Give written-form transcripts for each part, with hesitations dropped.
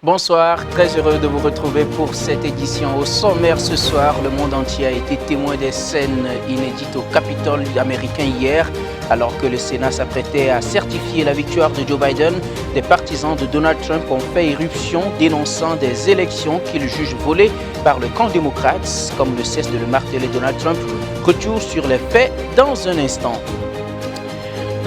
Bonsoir, très heureux de vous retrouver pour cette édition. Au sommaire ce soir, le monde entier a été témoin des scènes inédites au Capitole américain hier. Alors que le Sénat s'apprêtait à certifier la victoire de Joe Biden, des partisans de Donald Trump ont fait irruption dénonçant des élections qu'ils jugent volées par le camp démocrate. Comme ne cesse de le marteler Donald Trump, retour sur les faits dans un instant.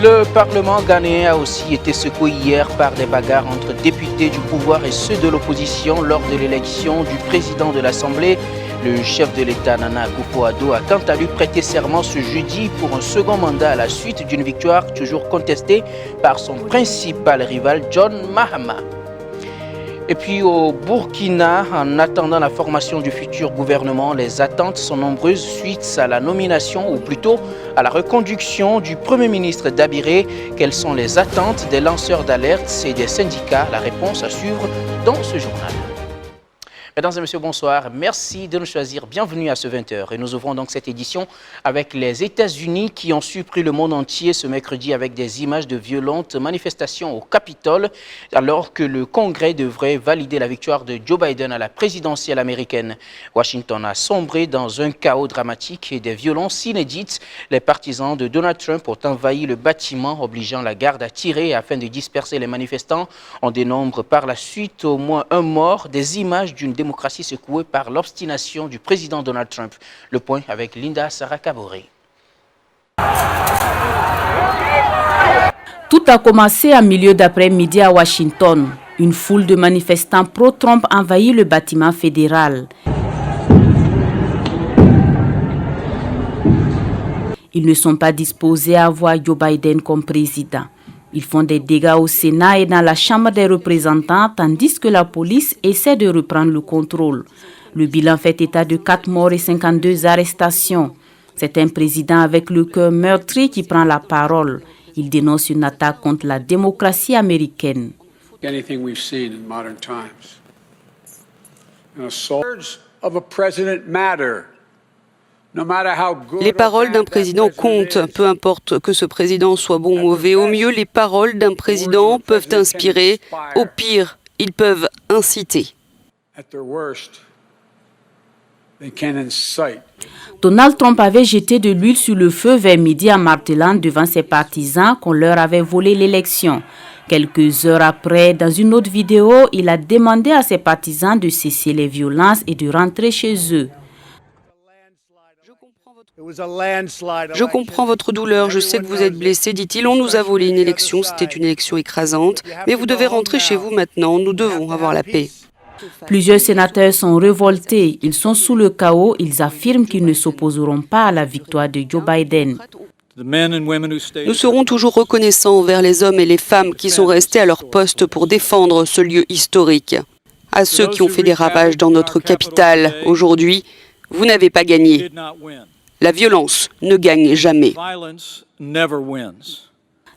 Le Parlement ghanéen a aussi été secoué hier par des bagarres entre députés du pouvoir et ceux de l'opposition lors de l'élection du président de l'Assemblée. Le chef de l'État, Nana Akufo-Addo, a quant à lui prêté serment ce jeudi pour un second mandat à la suite d'une victoire toujours contestée par son principal rival, John Mahama. Et puis au Burkina, en attendant la formation du futur gouvernement, les attentes sont nombreuses suite à la nomination, ou plutôt à la reconduction du Premier ministre Dabiré. Quelles sont les attentes des lanceurs d'alerte et des syndicats? La réponse à suivre dans ce journal. Mesdames et messieurs, bonsoir. Merci de nous choisir. Bienvenue à ce 20h. Et nous ouvrons donc cette édition avec les États-Unis qui ont surpris le monde entier ce mercredi avec des images de violentes manifestations au Capitole, alors que le Congrès devrait valider la victoire de Joe Biden à la présidentielle américaine. Washington a sombré dans un chaos dramatique et des violences inédites. Les partisans de Donald Trump ont envahi le bâtiment, obligeant la garde à tirer afin de disperser les manifestants. On dénombre par la suite au moins un mort, des images d'une démocratie secouée par l'obstination du président Donald Trump. Le point avec Linda Sarakaboré. Tout a commencé à milieu d'après-midi à Washington. Une foule de manifestants pro-Trump envahit le bâtiment fédéral. Ils ne sont pas disposés à voir Joe Biden comme président. Ils font des dégâts au Sénat et dans la Chambre des représentants, tandis que la police essaie de reprendre le contrôle. Le bilan fait état de 4 morts et 52 arrestations. C'est un président avec le cœur meurtri qui prend la parole. Il dénonce une attaque contre la démocratie américaine. Anything we've seen in modern times. An assault of a president matter. Les paroles d'un président comptent, peu importe que ce président soit bon ou mauvais. Au mieux, les paroles d'un président peuvent inspirer. Au pire, ils peuvent inciter. Donald Trump avait jeté de l'huile sur le feu vers midi en martelant devant ses partisans qu'on leur avait volé l'élection. Quelques heures après, dans une autre vidéo, il a demandé à ses partisans de cesser les violences et de rentrer chez eux. Je comprends votre douleur, je sais que vous êtes blessé, dit-il. On nous a volé une élection, c'était une élection écrasante. Mais vous devez rentrer chez vous maintenant, nous devons avoir la paix. Plusieurs sénateurs sont révoltés. Ils sont sous le chaos. Ils affirment qu'ils ne s'opposeront pas à la victoire de Joe Biden. Nous serons toujours reconnaissants envers les hommes et les femmes qui sont restés à leur poste pour défendre ce lieu historique. À ceux qui ont fait des ravages dans notre capitale aujourd'hui, vous n'avez pas gagné. La violence ne gagne jamais.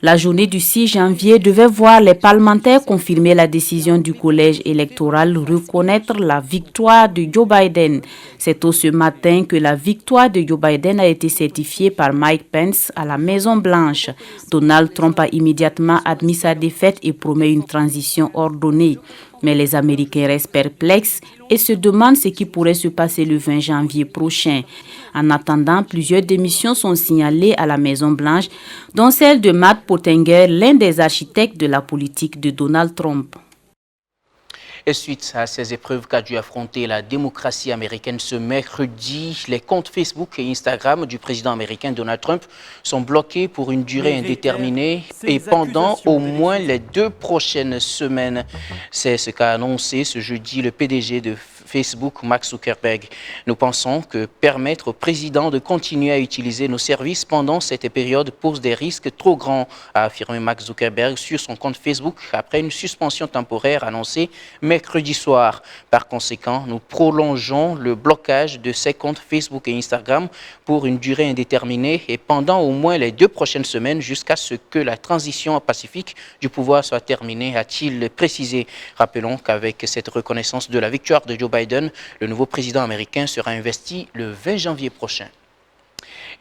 La journée du 6 janvier devait voir les parlementaires confirmer la décision du collège électoral reconnaître la victoire de Joe Biden. C'est tôt ce matin que la victoire de Joe Biden a été certifiée par Mike Pence à la Maison-Blanche. Donald Trump a immédiatement admis sa défaite et promet une transition ordonnée. Mais les Américains restent perplexes et se demandent ce qui pourrait se passer le 20 janvier prochain. En attendant, plusieurs démissions sont signalées à la Maison-Blanche, dont celle de Matt Pottinger, l'un des architectes de la politique de Donald Trump. Et suite à ces épreuves qu'a dû affronter la démocratie américaine ce mercredi, les comptes Facebook et Instagram du président américain Donald Trump sont bloqués pour une durée indéterminée et pendant au moins les 2 prochaines semaines. C'est ce qu'a annoncé ce jeudi le PDG de Facebook, Mark Zuckerberg. Nous pensons que permettre au président de continuer à utiliser nos services pendant cette période pose des risques trop grands, a affirmé Mark Zuckerberg sur son compte Facebook après une suspension temporaire annoncée mercredi soir. Par conséquent, nous prolongeons le blocage de ces comptes Facebook et Instagram pour une durée indéterminée et pendant au moins les 2 prochaines semaines jusqu'à ce que la transition pacifique du pouvoir soit terminée, a-t-il précisé. Rappelons qu'avec cette reconnaissance de la victoire de Joe Biden, le nouveau président américain sera investi le 20 janvier prochain.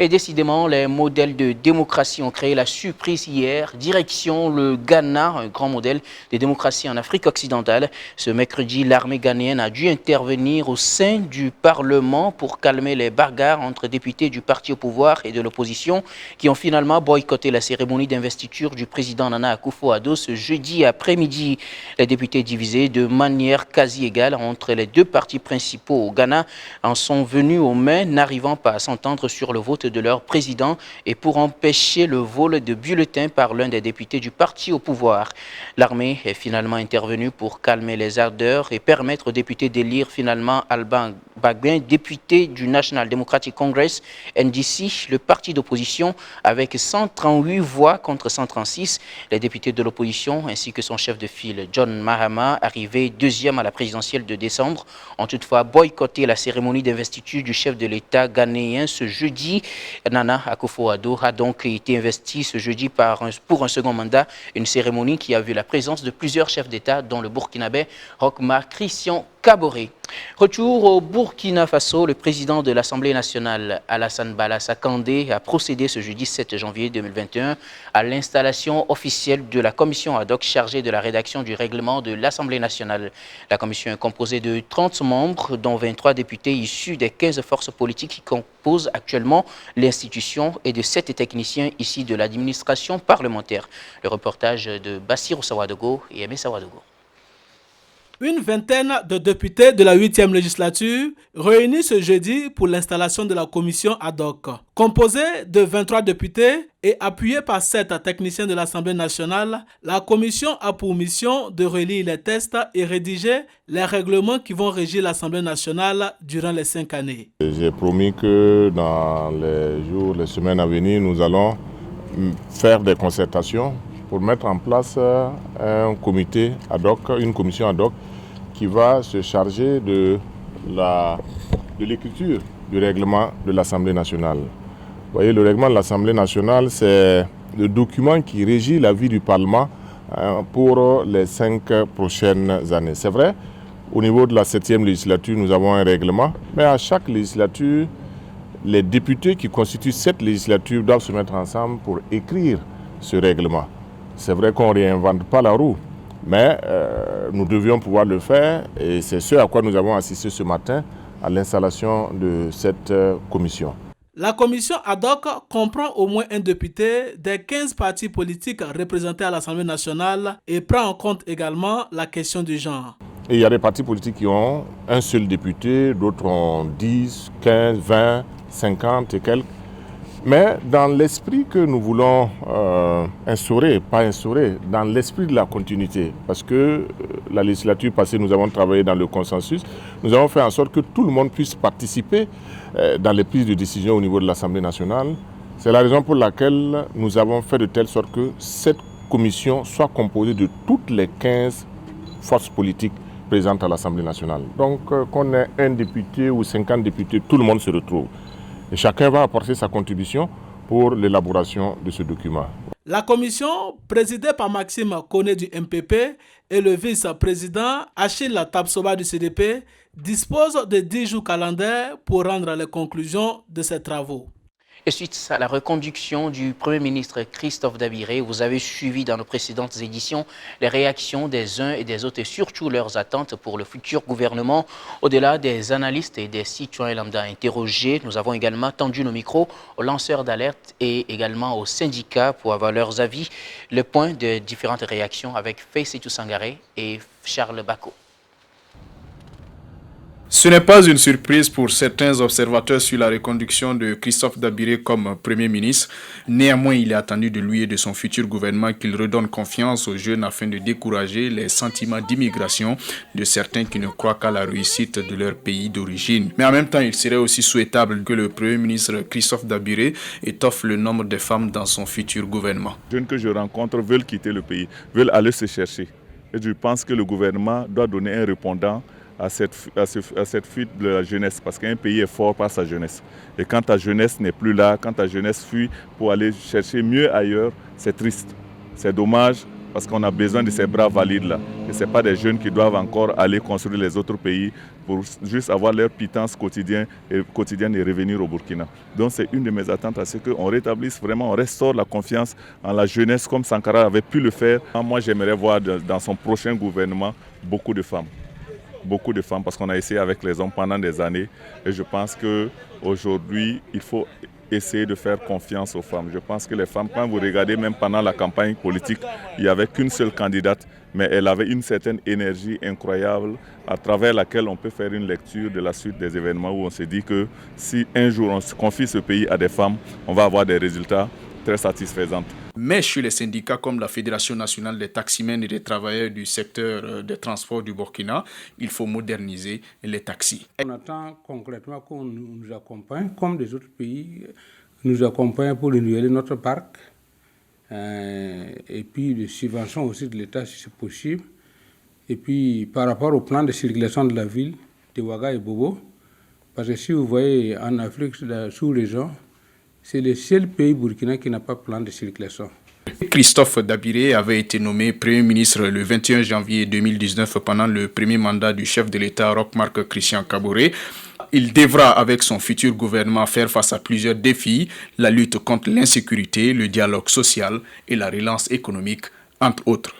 Et décidément, les modèles de démocratie ont créé la surprise hier. Direction le Ghana, un grand modèle de démocratie en Afrique occidentale. Ce mercredi, l'armée ghanéenne a dû intervenir au sein du Parlement pour calmer les bagarres entre députés du parti au pouvoir et de l'opposition qui ont finalement boycotté la cérémonie d'investiture du président Nana Akufo-Addo ce jeudi après-midi. Les députés divisés de manière quasi égale entre les deux partis principaux au Ghana en sont venus aux mains, n'arrivant pas à s'entendre sur le vote de leur président et pour empêcher le vol de bulletins par l'un des députés du parti au pouvoir. L'armée est finalement intervenue pour calmer les ardeurs et permettre aux députés d'élire finalement Alban Bagbin, député du National Democratic Congress, NDC, le parti d'opposition, avec 138 voix contre 136. Les députés de l'opposition ainsi que son chef de file, John Mahama, arrivé deuxième à la présidentielle de décembre, ont toutefois boycotté la cérémonie d'investiture du chef de l'État ghanéen ce jeudi. Nana Akufo-Addo a donc été investi ce jeudi pour un second mandat, une cérémonie qui a vu la présence de plusieurs chefs d'État, dont le Burkinabé Roch-Marc Christian Kaboré. Retour au Burkina Faso, le président de l'Assemblée nationale, Alassane Balassah Kandé, a procédé ce jeudi 7 janvier 2021 à l'installation officielle de la commission ad hoc chargée de la rédaction du règlement de l'Assemblée nationale. La commission est composée de 30 membres, dont 23 députés issus des 15 forces politiques qui composent actuellement l'institution et de 7 techniciens issus de l'administration parlementaire. Le reportage de Bassirou Sawadogo et Aimé Sawadogo. Une vingtaine de députés de la 8e législature réunis ce jeudi pour l'installation de la commission ad hoc. Composée de 23 députés et appuyée par 7 techniciens de l'Assemblée nationale, la commission a pour mission de relire les textes et rédiger les règlements qui vont régir l'Assemblée nationale durant les 5 années. J'ai promis que dans les semaines à venir, nous allons faire des concertations pour mettre en place un comité ad hoc, une commission ad hoc qui va se charger de l'écriture du règlement de l'Assemblée nationale. Vous voyez, le règlement de l'Assemblée nationale, c'est le document qui régit la vie du Parlement pour les 5 prochaines années. C'est vrai, au niveau de la 7e législature, nous avons un règlement, mais à chaque législature, les députés qui constituent cette législature doivent se mettre ensemble pour écrire ce règlement. C'est vrai qu'on ne réinvente pas la roue, mais nous devions pouvoir le faire et c'est ce à quoi nous avons assisté ce matin à l'installation de cette commission. La commission ad hoc comprend au moins un député des 15 partis politiques représentés à l'Assemblée nationale et prend en compte également la question du genre. Et il y a des partis politiques qui ont un seul député, d'autres ont 10, 15, 20, 50 et quelques. Mais dans l'esprit que nous voulons instaurer, dans l'esprit de la continuité, parce que la législature passée, nous avons travaillé dans le consensus, nous avons fait en sorte que tout le monde puisse participer dans les prises de décision au niveau de l'Assemblée nationale. C'est la raison pour laquelle nous avons fait de telle sorte que cette commission soit composée de toutes les 15 forces politiques présentes à l'Assemblée nationale. Donc qu'on ait un député ou 50 députés, tout le monde se retrouve. Et chacun va apporter sa contribution pour l'élaboration de ce document. La commission, présidée par Maxime Koné du MPP et le vice-président Achille Tabsoba du CDP, dispose de 10 jours calendaires pour rendre les conclusions de ses travaux. Et suite à la reconduction du Premier ministre Christophe Dabiré, vous avez suivi dans nos précédentes éditions les réactions des uns et des autres et surtout leurs attentes pour le futur gouvernement. Au-delà des analystes et des citoyens lambda interrogés, nous avons également tendu nos micros aux lanceurs d'alerte et également aux syndicats pour avoir leurs avis. Le point de différentes réactions avec Faïssetou Sangaré et Charles Bako. Ce n'est pas une surprise pour certains observateurs sur la reconduction de Christophe Dabiré comme Premier ministre. Néanmoins, il est attendu de lui et de son futur gouvernement qu'il redonne confiance aux jeunes afin de décourager les sentiments d'immigration de certains qui ne croient qu'à la réussite de leur pays d'origine. Mais en même temps, il serait aussi souhaitable que le Premier ministre Christophe Dabiré étoffe le nombre de femmes dans son futur gouvernement. Les jeunes que je rencontre veulent quitter le pays, veulent aller se chercher. Et je pense que le gouvernement doit donner un répondant à cette fuite de la jeunesse, parce qu'un pays est fort par sa jeunesse. Et quand ta jeunesse n'est plus là, quand ta jeunesse fuit pour aller chercher mieux ailleurs, c'est triste. C'est dommage parce qu'on a besoin de ces bras valides-là. Et ce n'est pas des jeunes qui doivent encore aller construire les autres pays pour juste avoir leur pitance quotidienne et revenir au Burkina. Donc c'est une de mes attentes à ce qu'on rétablisse vraiment, on restaure la confiance en la jeunesse comme Sankara avait pu le faire. Moi j'aimerais voir dans son prochain gouvernement beaucoup de femmes parce qu'on a essayé avec les hommes pendant des années et je pense qu'aujourd'hui il faut essayer de faire confiance aux femmes. Je pense que les femmes, quand vous regardez même pendant la campagne politique, il n'y avait qu'une seule candidate, mais elle avait une certaine énergie incroyable à travers laquelle on peut faire une lecture de la suite des événements où on se dit que si un jour on confie ce pays à des femmes, on va avoir des résultats très satisfaisants. Mais chez les syndicats comme la Fédération nationale des taximens et des travailleurs du secteur des transports du Burkina, il faut moderniser les taxis. On attend concrètement qu'on nous accompagne, comme des autres pays nous accompagnent pour renouveler notre parc. Et puis des subventions aussi de l'État si c'est possible. Et puis par rapport au plan de circulation de la ville de Ouaga et Bobo, parce que si vous voyez en Afrique, la sous-région, c'est le seul pays burkinabé qui n'a pas de plan de circulation. Christophe Dabiré avait été nommé Premier ministre le 21 janvier 2019 pendant le premier mandat du chef de l'État Roch-Marc Christian Kaboré. Il devra, avec son futur gouvernement, faire face à plusieurs défis, la lutte contre l'insécurité, le dialogue social et la relance économique, entre autres.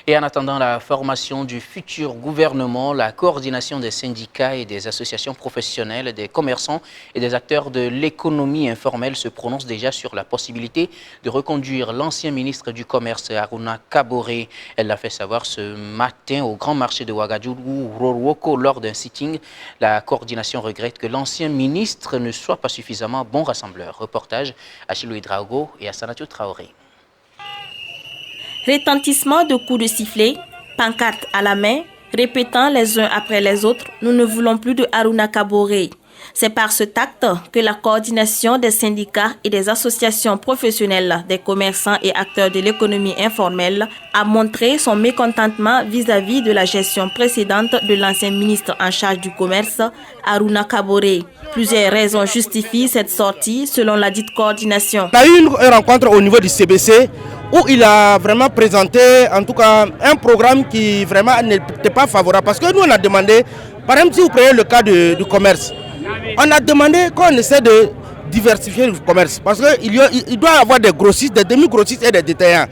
Et en attendant la formation du futur gouvernement, la coordination des syndicats et des associations professionnelles, des commerçants et des acteurs de l'économie informelle se prononce déjà sur la possibilité de reconduire l'ancien ministre du Commerce, Aruna Kaboré. Elle l'a fait savoir ce matin au grand marché de Ouagadougou, Rorwoko, lors d'un sitting. La coordination regrette que l'ancien ministre ne soit pas suffisamment bon rassembleur. Reportage à Chiloui Drago et à Sanatou Traoré. Retentissement de coups de sifflet, pancartes à la main, répétant les uns après les autres, nous ne voulons plus de Aruna Kaboré. C'est par ce tact que la coordination des syndicats et des associations professionnelles des commerçants et acteurs de l'économie informelle a montré son mécontentement vis-à-vis de la gestion précédente de l'ancien ministre en charge du commerce, Aruna Kaboré. Plusieurs raisons justifient cette sortie selon la dite coordination. On a eu une rencontre au niveau du CBC où il a vraiment présenté en tout cas un programme qui vraiment n'était pas favorable. Parce que nous on a demandé, par exemple si vous prenez le cas du commerce, on a demandé qu'on essaie de diversifier le commerce. Parce qu'il doit y avoir des grossistes, des demi-grossistes et des détaillants.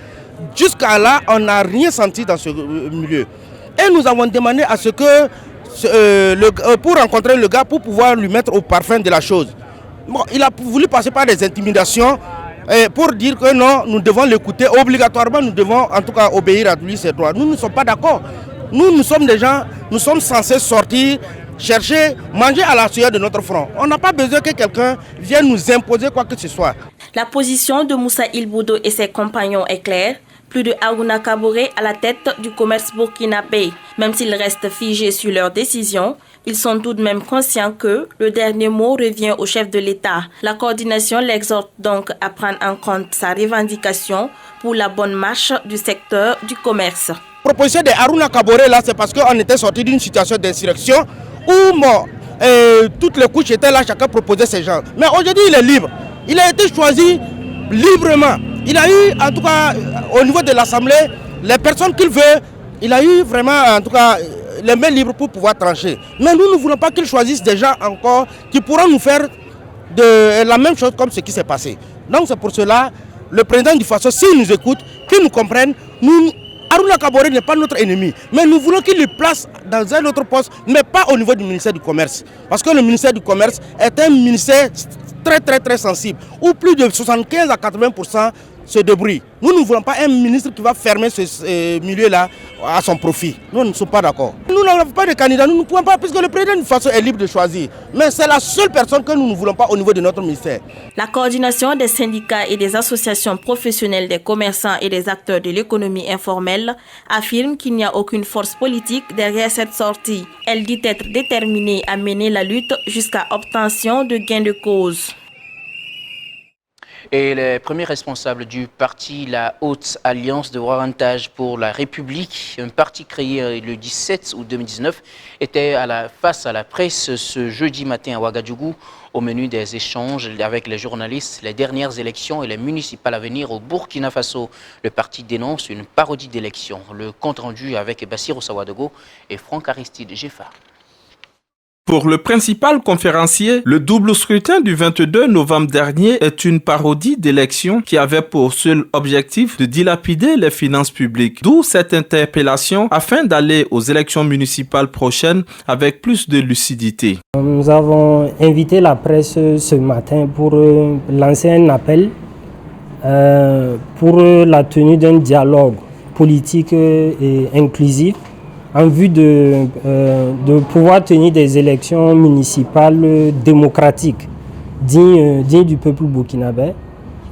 Jusqu'à là, on n'a rien senti dans ce milieu. Et nous avons demandé à ce que, pour rencontrer le gars, pour pouvoir lui mettre au parfum de la chose. Bon, il a voulu passer par des intimidations pour dire que non, nous devons l'écouter. Obligatoirement, nous devons en tout cas obéir à lui ses droits. Nous ne sommes pas d'accord. Nous sommes des gens, nous sommes censés sortir, chercher, manger à la sueur de notre front. On n'a pas besoin que quelqu'un vienne nous imposer quoi que ce soit. La position de Moussa Ilboudo et ses compagnons est claire. Plus de Aruna Kaboré à la tête du commerce burkinabé. Même s'ils restent figés sur leurs décisions, ils sont tout de même conscients que le dernier mot revient au chef de l'État. La coordination l'exhorte donc à prendre en compte sa revendication pour la bonne marche du secteur du commerce. La proposition de Aruna Kaboré, là, c'est parce qu'on était sorti d'une situation d'insurrection où toutes les couches étaient là, chacun proposait ses gens. Mais aujourd'hui, il est libre. Il a été choisi librement. Il a eu, en tout cas, au niveau de l'Assemblée, les personnes qu'il veut, il a eu vraiment, en tout cas, les mains libres pour pouvoir trancher. Mais nous ne voulons pas qu'il choisisse des gens encore qui pourront nous faire la même chose comme ce qui s'est passé. Donc c'est pour cela, le président du Faso, s'il nous écoute, qu'il nous comprenne, Aruna Kaboré n'est pas notre ennemi, mais nous voulons qu'il le place dans un autre poste, mais pas au niveau du ministère du Commerce. Parce que le ministère du Commerce est un ministère très sensible, où plus de 75 à 80% se débrouillent. Nous ne voulons pas un ministre qui va fermer ce milieu-là à son profit. Nous ne sommes pas d'accord. Nous n'avons pas de candidat, nous ne pouvons pas, puisque le président de façon est libre de choisir. Mais c'est la seule personne que nous ne voulons pas au niveau de notre ministère. La coordination des syndicats et des associations professionnelles des commerçants et des acteurs de l'économie informelle affirme qu'il n'y a aucune force politique derrière cette sortie. Elle dit être déterminée à mener la lutte jusqu'à obtention de gain de cause. Et les premiers responsables du parti La Haute Alliance de Ouarantage pour la République, un parti créé le 17 août 2019, était face à la presse ce jeudi matin à Ouagadougou. Au menu des échanges avec les journalistes, les dernières élections et les municipales à venir au Burkina Faso. Le parti dénonce une parodie d'élections. Le compte rendu avec Bassirou Sawadogo et Franck Aristide Jeffa. Pour le principal conférencier, le double scrutin du 22 novembre dernier est une parodie d'élection qui avait pour seul objectif de dilapider les finances publiques. D'où cette interpellation afin d'aller aux élections municipales prochaines avec plus de lucidité. Nous avons invité la presse ce matin pour lancer un appel pour la tenue d'un dialogue politique et inclusif en vue de pouvoir tenir des élections municipales démocratiques, dignes du peuple burkinabé.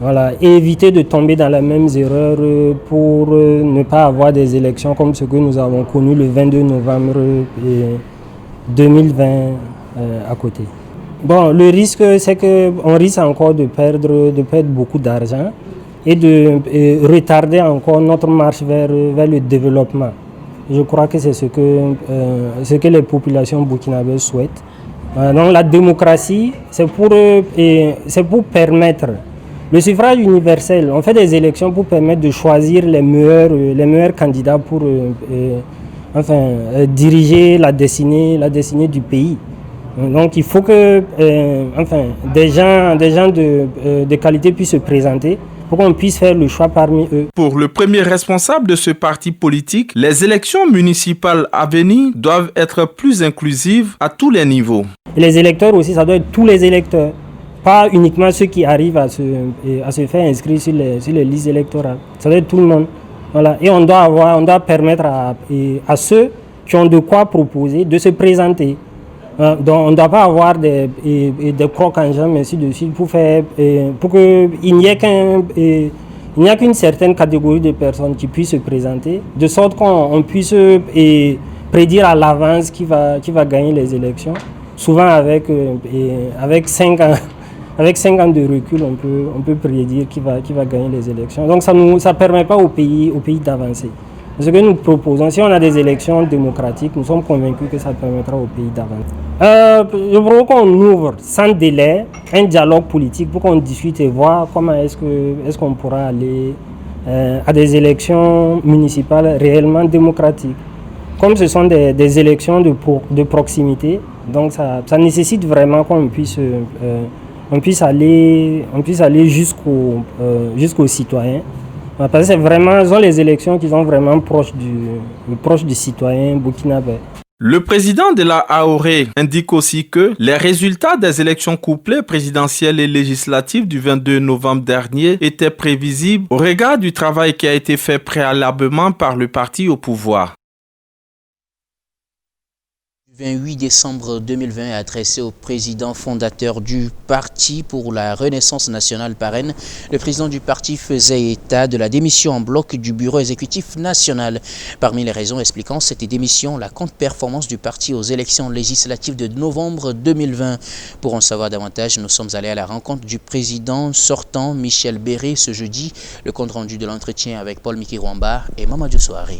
Voilà, et éviter de tomber dans la même erreur pour ne pas avoir des élections comme ce que nous avons connu le 22 novembre 2020 à côté. Bon, le risque, c'est qu'on risque encore de perdre beaucoup d'argent et de retarder encore notre marche vers le développement. Je crois que c'est ce que les populations burkinabées souhaitent. Donc la démocratie, c'est pour permettre le suffrage universel. On fait des élections pour permettre de choisir les meilleurs candidats pour diriger la destinée du pays. Donc il faut que des gens de qualité puissent se présenter pour qu'on puisse faire le choix parmi eux. Pour le premier responsable de ce parti politique, les élections municipales à venir doivent être plus inclusives à tous les niveaux. Et les électeurs aussi, ça doit être tous les électeurs, pas uniquement ceux qui arrivent à se faire inscrire sur les listes électorales. Ça doit être tout le monde. Voilà. Et on doit permettre à ceux qui ont de quoi proposer de se présenter. Donc on ne doit pas avoir des crocs en jambes ainsi de suite pour qu'il n'y ait qu'une certaine catégorie de personnes qui puissent se présenter, de sorte qu'on puisse prédire à l'avance qui va gagner les élections. Souvent avec 5 ans de recul, on peut prédire qui va gagner les élections. Donc ça ne permet pas au pays d'avancer. Ce que nous proposons, si on a des élections démocratiques, nous sommes convaincus que ça permettra au pays d'avancer. Je propose qu'on ouvre sans délai un dialogue politique pour qu'on discute et voir comment est-ce qu'on pourra aller à des élections municipales réellement démocratiques. Comme ce sont des élections de proximité, donc ça nécessite vraiment qu'on puisse aller jusqu'aux citoyens. Parce que ce sont les élections qui sont vraiment proches du citoyen burkinabé. Le président de la AORE indique aussi que les résultats des élections couplées présidentielles et législatives du 22 novembre dernier étaient prévisibles au regard du travail qui a été fait préalablement par le parti au pouvoir. 28 décembre 2020 adressé au président fondateur du Parti pour la Renaissance nationale Parraine. Le président du parti faisait état de la démission en bloc du bureau exécutif national. Parmi les raisons expliquant cette démission, la contre-performance du parti aux élections législatives de novembre 2020. Pour en savoir davantage, nous sommes allés à la rencontre du président sortant Michel Béré ce jeudi. Le compte rendu de l'entretien avec Paul Mikirwamba et Mamadou Souaré.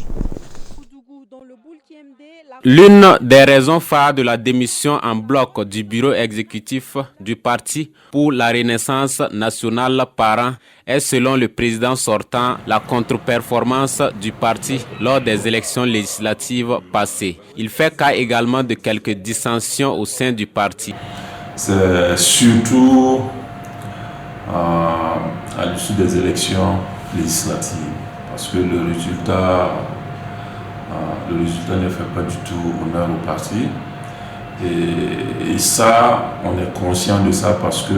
L'une des raisons phares de la démission en bloc du bureau exécutif du Parti pour la Renaissance nationale Parrain est, selon le président sortant, la contre-performance du parti lors des élections législatives passées. Il fait cas également de quelques dissensions au sein du parti. C'est surtout à l'issue des élections législatives, parce que le résultat ne fait pas du tout honneur au parti. Et ça, on est conscient de ça parce que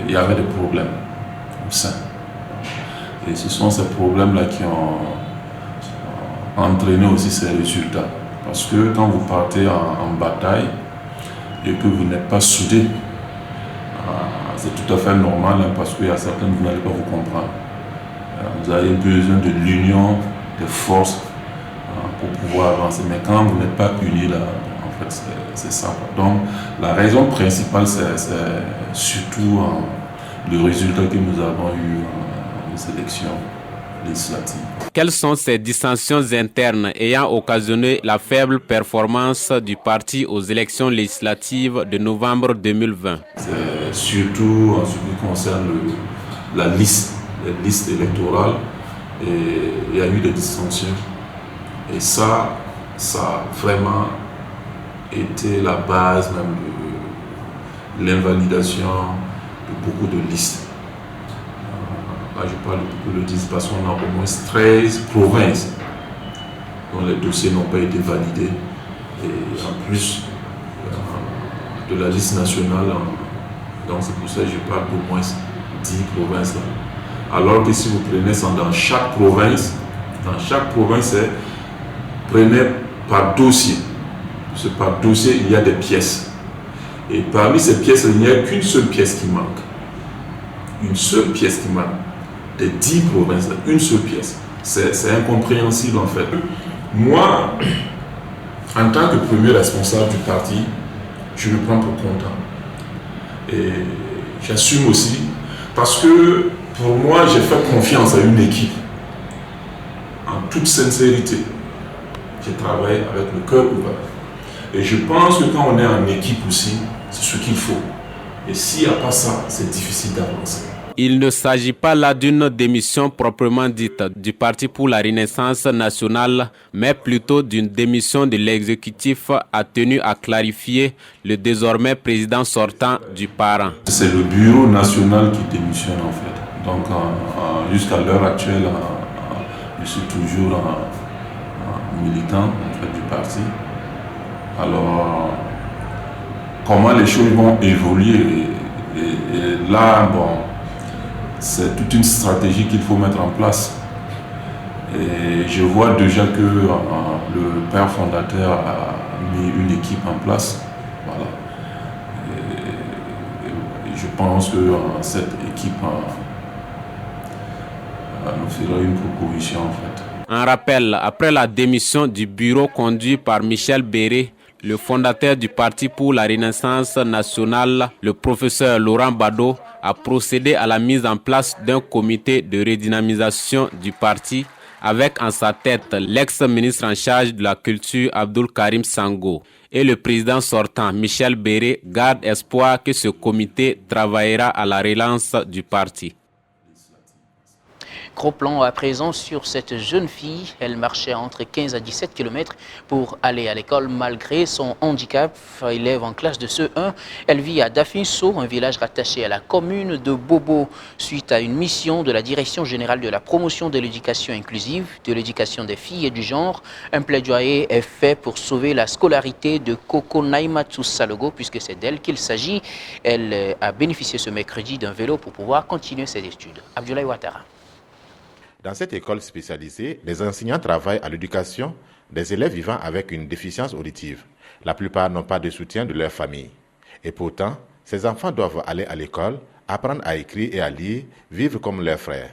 il y avait des problèmes au sein. Et ce sont ces problèmes-là qui ont entraîné aussi ces résultats. Parce que quand vous partez en bataille et que vous n'êtes pas soudés, c'est tout à fait normal, hein, parce qu'il y a certains que vous n'allez pas vous comprendre. Vous avez besoin de l'union des forces pour pouvoir avancer. Mais quand vous n'êtes pas unis, là, en fait, C'est ça. Donc la raison principale, c'est surtout le résultat que nous avons eu aux élections législatives. Quelles sont ces dissensions internes ayant occasionné la faible performance du parti aux élections législatives de novembre 2020? C'est surtout en ce qui concerne les listes électorales. Et il y a eu des dissensions. Et ça a vraiment été la base même de l'invalidation de beaucoup de listes. Là, je parle de beaucoup de listes parce qu'on a au moins 13 provinces dont les dossiers n'ont pas été validés. Et en plus de la liste nationale, donc c'est pour ça que je parle d'au moins 10 provinces. Alors que si vous prenez ça dans chaque province, c'est prenez par dossier. Parce que par dossier, il y a des pièces. Et parmi ces pièces, il n'y a qu'une seule pièce qui manque. Une seule pièce qui manque. Des 10 provinces, une seule pièce. C'est incompréhensible en fait. Moi, en tant que premier responsable du parti, je le prends pour content. Et j'assume aussi, parce que pour moi, j'ai fait confiance à une équipe. En toute sincérité. J'ai travaillé avec le cœur ouvert. Et je pense que quand on est en équipe aussi, c'est ce qu'il faut. Et s'il n'y a pas ça, c'est difficile d'avancer. Il ne s'agit pas là d'une démission proprement dite du Parti pour la Renaissance nationale, mais plutôt d'une démission de l'exécutif, a tenu à clarifier le désormais président sortant du parent. C'est le bureau national qui démissionne en fait. Donc jusqu'à l'heure actuelle, je suis toujours militant en fait, du parti. Alors, comment les choses vont évoluer et là, bon, c'est toute une stratégie qu'il faut mettre en place. Et je vois déjà que le père fondateur a mis une équipe en place. Voilà. Et je pense que cette équipe nous fera une proposition en fait. Un rappel, après la démission du bureau conduit par Michel Béré, le fondateur du Parti pour la Renaissance nationale, le professeur Laurent Bado, a procédé à la mise en place d'un comité de redynamisation du parti avec en sa tête l'ex-ministre en charge de la culture Abdoul Karim Sango. Et le président sortant, Michel Béré, garde espoir que ce comité travaillera à la relance du parti. Gros plan à présent sur cette jeune fille. Elle marchait entre 15 à 17 km pour aller à l'école malgré son handicap. Élève en classe de CE1, elle vit à Dafinso, un village rattaché à la commune de Bobo, suite à une mission de la Direction générale de la promotion de l'éducation inclusive, de l'éducation des filles et du genre. Un plaidoyer est fait pour sauver la scolarité de Coco Naïmatou Salogo, puisque c'est d'elle qu'il s'agit. Elle a bénéficié ce mercredi d'un vélo pour pouvoir continuer ses études. Abdoulaye Ouattara. Dans cette école spécialisée, les enseignants travaillent à l'éducation des élèves vivant avec une déficience auditive. La plupart n'ont pas de soutien de leur famille. Et pourtant, ces enfants doivent aller à l'école, apprendre à écrire et à lire, vivre comme leurs frères.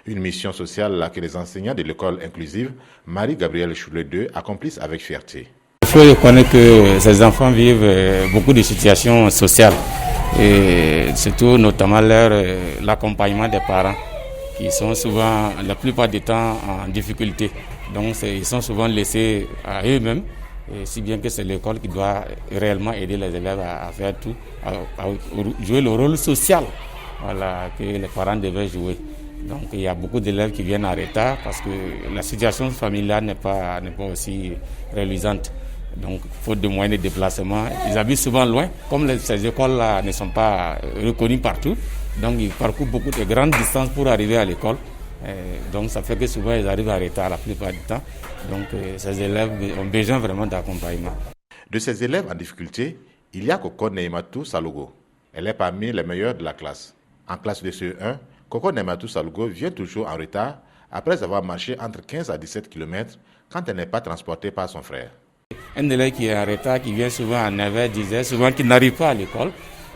Une mission sociale que les enseignants de l'école inclusive, Marie-Gabrielle Choulet II, accomplissent avec fierté. Il faut reconnaître que ces enfants vivent beaucoup de situations sociales, et surtout notamment l'accompagnement des parents, qui sont souvent, la plupart du temps, en difficulté. Donc ils sont souvent laissés à eux-mêmes, si bien que c'est l'école qui doit réellement aider les élèves à faire tout, à jouer le rôle social, voilà, que les parents devaient jouer. Donc il y a beaucoup d'élèves qui viennent en retard parce que la situation familiale n'est pas aussi reluisante. Donc faute de moyens de déplacement, ils habitent souvent loin. Comme ces écoles-là ne sont pas reconnues partout, donc ils parcourent beaucoup de grandes distances pour arriver à l'école. Donc ça fait que souvent ils arrivent en retard la plupart du temps. Donc ces élèves ont besoin vraiment d'accompagnement. De ces élèves en difficulté, il y a Coco Naïmatou Salogo. Elle est parmi les meilleures de la classe. En classe de CE1, Coco Naïmatou Salogo vient toujours en retard après avoir marché entre 15 à 17 km quand elle n'est pas transportée par son frère. Un élève qui est en retard, qui vient souvent à 9h, 10h, souvent qui n'arrive pas à l'école.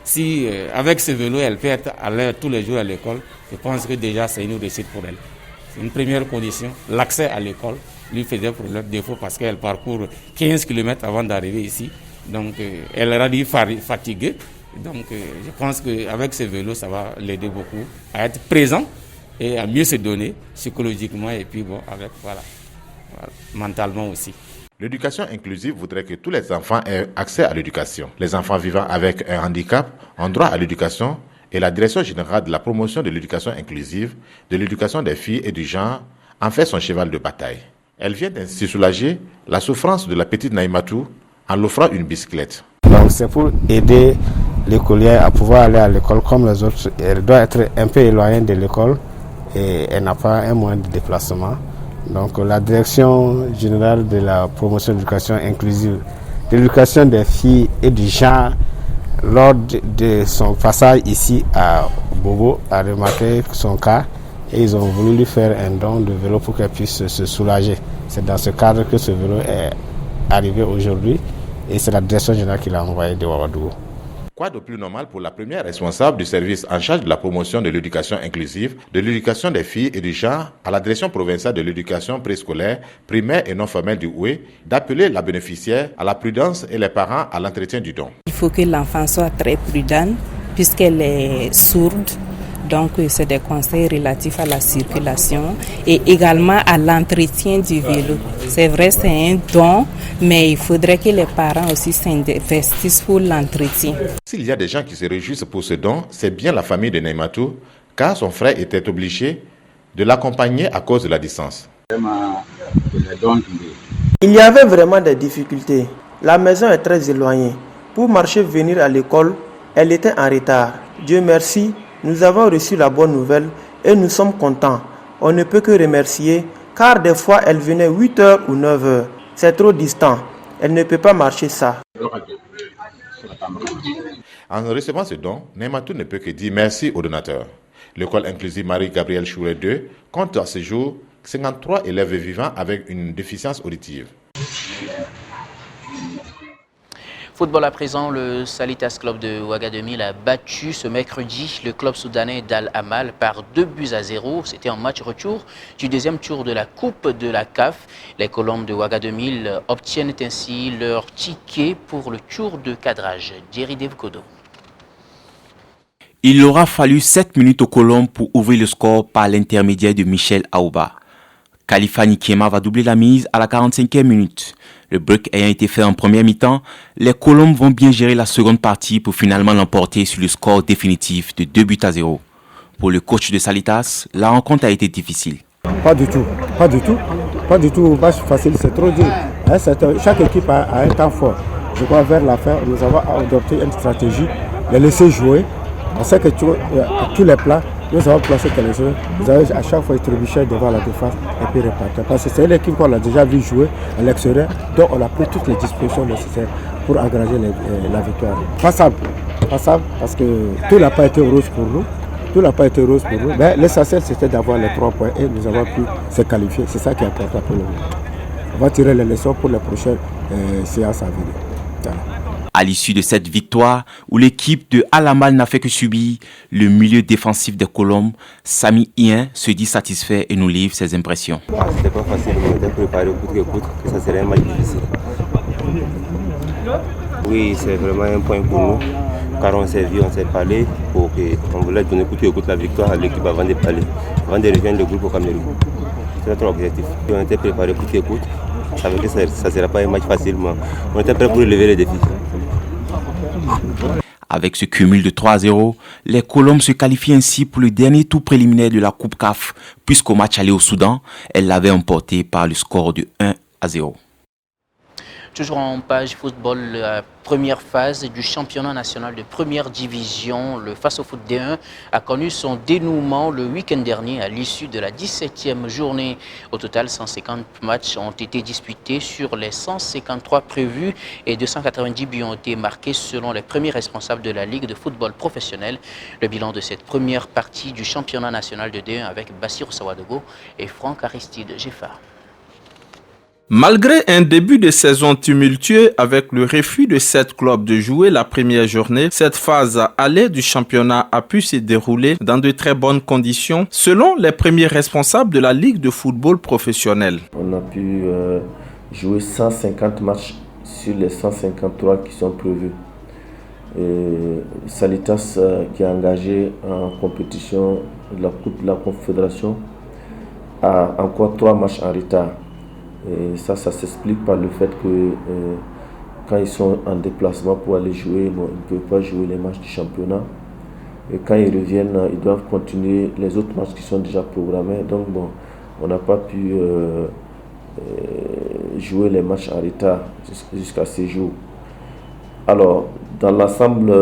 Si avec ce vélo, elle peut être à l'heure tous les jours à l'école, je pense que déjà c'est une réussite pour elle. C'est une première condition. L'accès à l'école lui faisait problème, défaut parce qu'elle parcourt 15 km avant d'arriver ici. Donc elle aura dû fatiguer. Donc je pense qu'avec ce vélo, ça va l'aider beaucoup à être présent et à mieux se donner psychologiquement et puis voilà, mentalement aussi. L'éducation inclusive voudrait que tous les enfants aient accès à l'éducation. Les enfants vivant avec un handicap ont droit à l'éducation et la Direction générale de la promotion de l'éducation inclusive, de l'éducation des filles et du genre en fait son cheval de bataille. Elle vient ainsi soulager la souffrance de la petite Naïmatou en l'offrant une bicyclette. Donc c'est pour aider l'écolière à pouvoir aller à l'école comme les autres. Elle doit être un peu éloignée de l'école et elle n'a pas un moyen de déplacement. Donc la Direction générale de la promotion de l'éducation inclusive, de l'éducation des filles et du genre, lors de son passage ici à Bobo, a remarqué son cas et ils ont voulu lui faire un don de vélo pour qu'elle puisse se soulager. C'est dans ce cadre que ce vélo est arrivé aujourd'hui et c'est la Direction générale qui l'a envoyé de Ouagadougou. Quoi de plus normal pour la première responsable du service en charge de la promotion de l'éducation inclusive, de l'éducation des filles et du genre à la Direction provinciale de l'éducation préscolaire, primaire et non formelle du Houé, d'appeler la bénéficiaire à la prudence et les parents à l'entretien du don. Il faut que l'enfant soit très prudent puisqu'elle est sourde. Donc, c'est des conseils relatifs à la circulation et également à l'entretien du vélo. C'est vrai, c'est un don, mais il faudrait que les parents aussi s'investissent pour l'entretien. S'il y a des gens qui se réjouissent pour ce don, c'est bien la famille de Naïmatou, car son frère était obligé de l'accompagner à cause de la distance. Il y avait vraiment des difficultés. La maison est très éloignée. Pour marcher venir à l'école, elle était en retard. Dieu merci. Nous avons reçu la bonne nouvelle et nous sommes contents. On ne peut que remercier car des fois elle venait 8h ou 9h. C'est trop distant. Elle ne peut pas marcher ça. En recevant ce don, Naïmatou ne peut que dire merci aux donateurs. L'école inclusive Marie-Gabrielle Chouret II compte à ce jour 53 élèves vivant avec une déficience auditive. Football à présent, le Salitas Club de Ouagadougou a battu ce mercredi le club soudanais d'Al Amal par 2-0. C'était un match retour du deuxième tour de la Coupe de la CAF. Les Colombes de Ouagadougou obtiennent ainsi leur ticket pour le tour de cadrage. Jerry Devkodo. Il aura fallu 7 minutes aux Colombes pour ouvrir le score par l'intermédiaire de Michel Aouba. Khalifa Nikiema va doubler la mise à la 45e minute. Le break ayant été fait en première mi-temps, les Colombes vont bien gérer la seconde partie pour finalement l'emporter sur le score définitif de 2-0. Pour le coach de Salitas, la rencontre a été difficile. Pas du tout. Match facile, c'est trop dur. Chaque équipe a un temps fort. Je crois vers la fin, nous avons adopté une stratégie, les laisser jouer. On sait que tous les plans, nous avons placé les jeux. Vous avez à chaque fois trébuché devant la défense et puis repartir. Parce que c'est une équipe qu'on a déjà vu jouer à l'extérieur, donc on a pris toutes les dispositions nécessaires pour engager la victoire. Passable, parce que tout n'a pas été rose pour nous. Mais l'essentiel c'était d'avoir les 3 points et nous avons pu se qualifier. C'est ça qui est important pour nous. On va tirer les leçons pour les prochaines séances à venir. Voilà. À l'issue de cette victoire, où l'équipe de Al Amal n'a fait que subir, le milieu défensif des Colombes, Sami Ien, se dit satisfait et nous livre ses impressions. C'était pas facile, on était préparé que ça serait un match difficile. Oui, c'est vraiment un point pour nous, car on s'est vu, on s'est parlé, on voulait donner coûte que coûte la victoire à l'équipe avant de rejoindre le groupe au Cameroun. C'est notre objectif. On était préparé coûte que coûte. Ça veut dire que ça ne sera pas un match facile, mais on était prêt pour relever les défis. Avec ce cumul de 3-0, les Colombes se qualifient ainsi pour le dernier tour préliminaire de la Coupe CAF, puisqu'au match aller au Soudan, elles l'avaient emporté par le score de 1-0. Toujours en page football, la première phase du championnat national de première division, le Face au Foot D1, a connu son dénouement le week-end dernier à l'issue de la 17e journée. Au total, 150 matchs ont été disputés sur les 153 prévus et 290 buts ont été marqués selon les premiers responsables de la Ligue de football professionnel. Le bilan de cette première partie du championnat national de D1 avec Bassirou Sawadogo et Franck Aristide Jeffa. Malgré un début de saison tumultueux avec le refus de 7 clubs de jouer la première journée, cette phase aller du championnat a pu se dérouler dans de très bonnes conditions selon les premiers responsables de la Ligue de football professionnel. On a pu jouer 150 matchs sur les 153 qui sont prévus. Salitas qui est engagé en compétition de la Coupe de la Confédération a encore 3 matchs en retard. Et ça s'explique par le fait que quand ils sont en déplacement pour aller jouer, bon, ils ne peuvent pas jouer les matchs du championnat. Et quand ils reviennent, ils doivent continuer les autres matchs qui sont déjà programmés. Donc bon, on n'a pas pu jouer les matchs en retard jusqu'à ces jours. Alors, dans l'ensemble,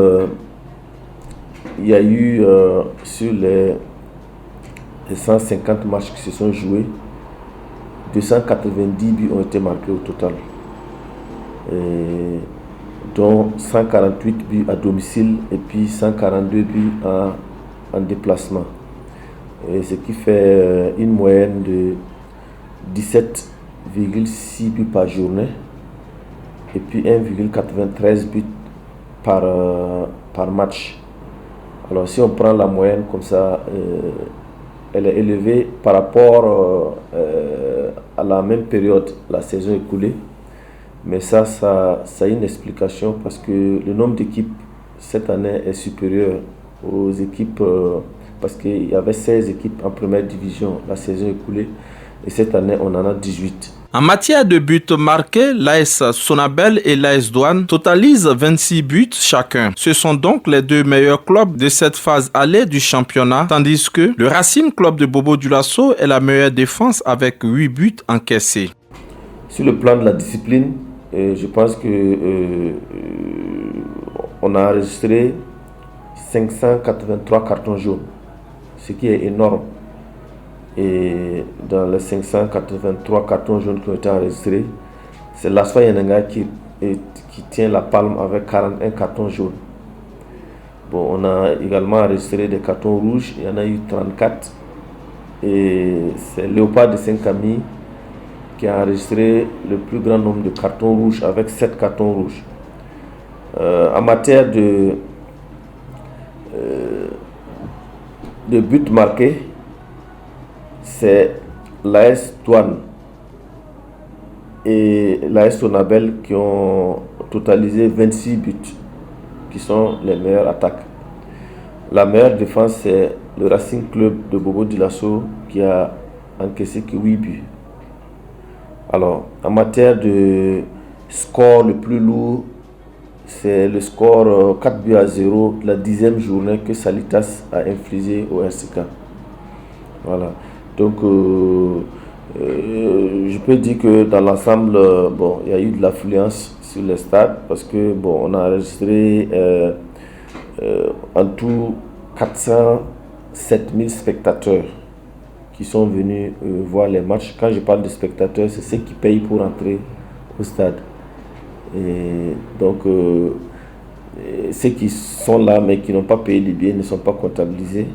il y a eu sur les 150 matchs qui se sont joués, 290 buts ont été marqués au total, dont 148 buts à domicile et puis 142 buts en déplacement. Ce qui fait une moyenne de 17,6 buts par journée et puis 1,93 buts par match. Alors si on prend la moyenne comme ça, elle est élevée par rapport à la même période, la saison écoulée. Mais ça a une explication parce que le nombre d'équipes cette année est supérieur aux équipes, parce qu'il y avait 16 équipes en première division la saison écoulée et cette année on en a 18. En matière de buts marqués, l'AS Sonabel et l'AS Douane totalisent 26 buts chacun. Ce sont donc les 2 meilleurs clubs de cette phase allée du championnat, tandis que le Racing Club de Bobo-Dioulasso est la meilleure défense avec 8 buts encaissés. Sur le plan de la discipline, je pense que on a enregistré 583 cartons jaunes, ce qui est énorme. Et dans les 583 cartons jaunes qui ont été enregistrés, c'est l'Asfa Yenenga qui tient la palme avec 41 cartons jaunes. Bon, on a également enregistré des cartons rouges, il y en a eu 34. Et c'est Léopard de Saint-Camille qui a enregistré le plus grand nombre de cartons rouges avec 7 cartons rouges. En matière de buts marqués, c'est l'AS Douane et l'AS Sonabel qui ont totalisé 26 buts, qui sont les meilleures attaques. La meilleure défense, c'est le Racing Club de Bobo-Dioulasso qui a encaissé que 8 buts. Alors, en matière de score le plus lourd, c'est le score 4 buts à 0 de la 10e journée que Salitas a infligé au RCK. Voilà. Donc, je peux dire que dans l'ensemble, bon, il y a eu de l'affluence sur les stades parce que bon, on a enregistré en tout 407 000 spectateurs qui sont venus voir les matchs. Quand je parle de spectateurs, c'est ceux qui payent pour entrer au stade. Et donc, ceux qui sont là mais qui n'ont pas payé les billets ne sont pas comptabilisés.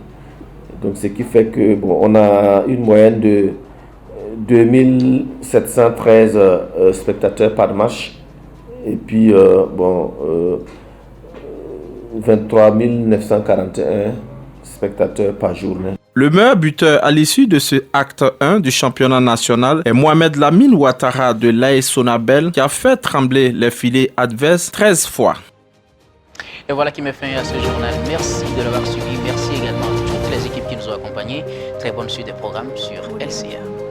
Donc, ce qui fait que bon, on a une moyenne de 2713 spectateurs par match et puis 23 941 spectateurs par journée. Le meilleur buteur à l'issue de ce acte 1 du championnat national est Mohamed Lamine Ouattara de l'AS Sonabel qui a fait trembler les filets adverses 13 fois. Et voilà qui met fin à ce journal. Merci de l'avoir suivi. Merci également à toutes les équipes qui nous ont accompagnés. Très bonne suite des programmes sur LCR.